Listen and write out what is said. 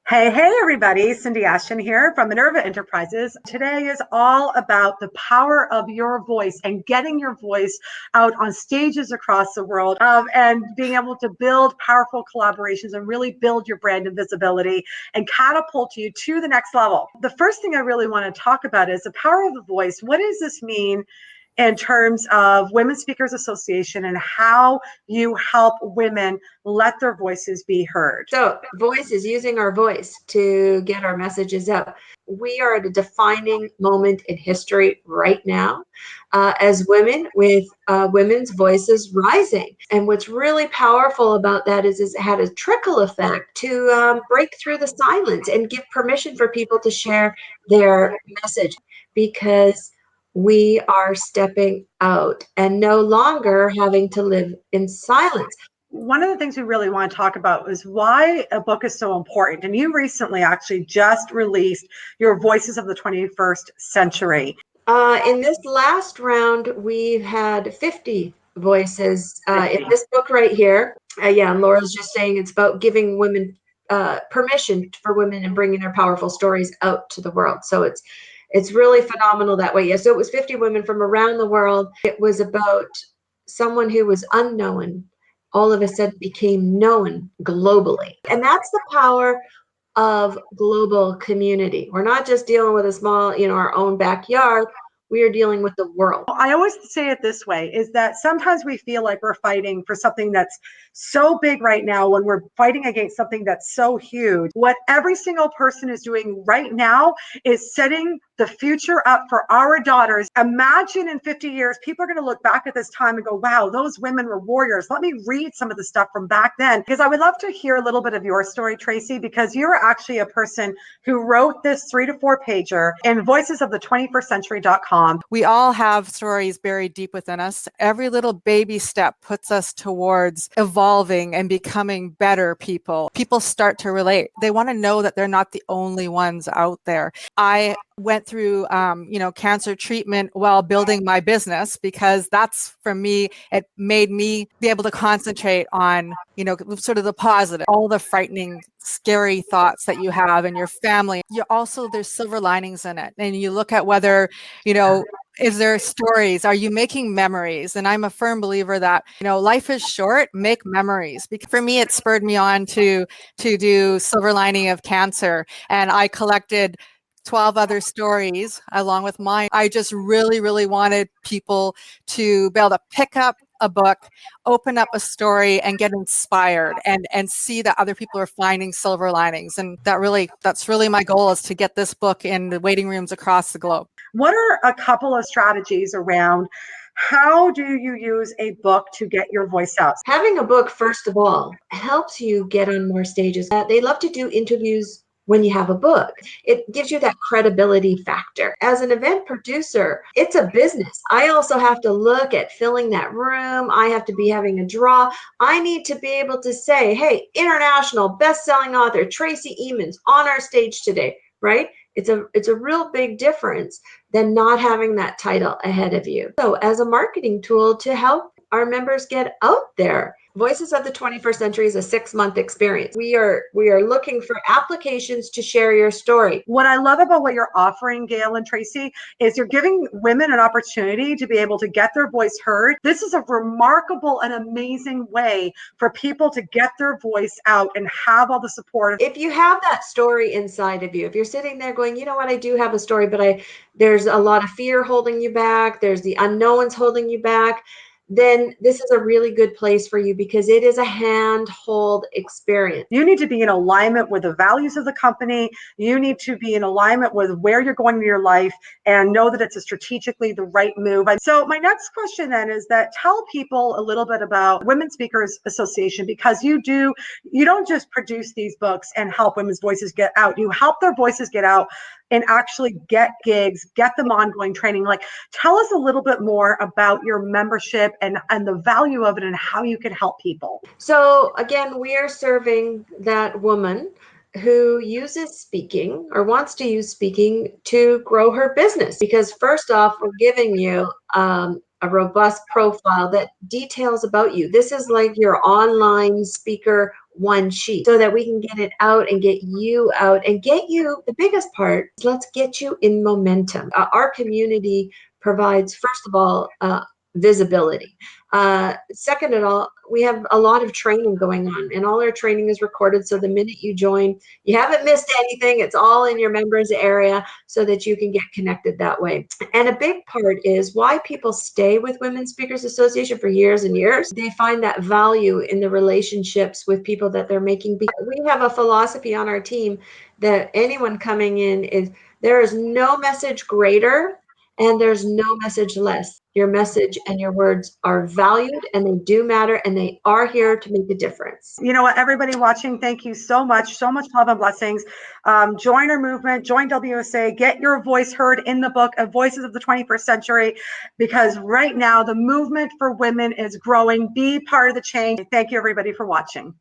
Hey, everybody. Cindy Ashton here from Minerva Enterprises. Today is all about the power of your voice and getting your voice out on stages across the world and being able to build powerful collaborations and really build your brand and visibility and catapult you to the next level. The first thing I really want to talk about is the power of the voice. What does this mean in terms of Women Speakers Association and how you help women let their voices be heard? So, voice is using our voice to get our messages out. We are at a defining moment in history right now as women, with women's voices rising. And what's really powerful about that is it had a trickle effect to break through the silence and give permission for people to share their message, because we are stepping out and no longer having to live in silence. One of the things we really want to talk about is why a book is so important. And you recently actually just released your Voices of the 21st Century. In this last round, we've had 50 voices in this book right here. Yeah, and Laura's just saying it's about giving women permission for women and bringing their powerful stories out to the world. So it's really phenomenal that way. Yeah, so it was 50 women from around the world. It was about someone who was unknown, all of a sudden became known globally. And that's the power of global community. We're not just dealing with a small, our own backyard. We are dealing with the world. I always say it this way, is that sometimes we feel like we're fighting for something that's so big right now when we're fighting against something that's so huge. What every single person is doing right now is setting the future up for our daughters. Imagine in 50 years, people are going to look back at this time and go, wow, those women were warriors. Let me read some of the stuff from back then, because I would love to hear a little bit of your story, Tracey, because you're actually a person who wrote this 3 to 4 pager in voicesofthe21stcentury.com. We all have stories buried deep within us. Every little baby step puts us towards evolving and becoming better people. People start to relate. They want to know that they're not the only ones out there. I went through, cancer treatment while building my business, because that's, for me, it made me be able to concentrate on, sort of the positive, all the frightening, scary thoughts that you have in your family. There's silver linings in it. And you look at whether, is there stories? Are you making memories? And I'm a firm believer that, life is short, make memories. Because for me, it spurred me on to do Silver Lining of Cancer. And I collected 12 other stories along with mine. I just really, really wanted people to be able to pick up a book, open up a story, and get inspired and see that other people are finding silver linings. And that's really my goal, is to get this book in the waiting rooms across the globe. What are a couple of strategies around how do you use a book to get your voice out? Having a book, first of all, helps you get on more stages. They love to do interviews when you have a book. It gives you that credibility factor. As an event producer, it's a business. I also have to look at filling that room. I have to be having a draw. I need to be able to say, hey, international best-selling author Tracey Ehman's on our stage today, right? It's a real big difference than not having that title ahead of you. So as a marketing tool to help our members get out there, Voices of the 21st Century is a 6-month experience. We are looking for applications to share your story. What I love about what you're offering, Gail and Tracey, is you're giving women an opportunity to be able to get their voice heard. This is a remarkable and amazing way for people to get their voice out and have all the support. If you have that story inside of you, if you're sitting there going, you know what, I do have a story, but there's a lot of fear holding you back, there's the unknowns holding you back, then this is a really good place for you, because it is a handhold experience. You need to be in alignment with the values of the company. You need to be in alignment with where you're going in your life and know that it's strategically the right move. So my next question then is that tell people a little bit about Women Speakers Association, because you don't just produce these books and help women's voices get out. You help their voices get out and actually get gigs, get them ongoing training. Like, tell us a little bit more about your membership and the value of it and how you can help people. So again, we are serving that woman who uses speaking or wants to use speaking to grow her business. Because first off, we're giving you a robust profile that details about you. This is like your online speaker one sheet so that we can get it out and get you out and get you. The biggest part is let's get you in momentum. Our community provides, first of all, visibility. Second of all, we have a lot of training going on, and all our training is recorded. So the minute you join, you haven't missed anything. It's all in your members area so that you can get connected that way. And a big part is why people stay with Women Speakers Association for years and years. They find that value in the relationships with people that they're making. We have a philosophy on our team that anyone coming in is, there is no message greater and there's no message less. Your message and your words are valued, and they do matter, and they are here to make a difference. You know what, everybody watching, thank you so much love and blessings. Join our movement, join WSA, get your voice heard in the book of Voices of the 21st Century, because right now the movement for women is growing. Be part of the change. Thank you, everybody, for watching.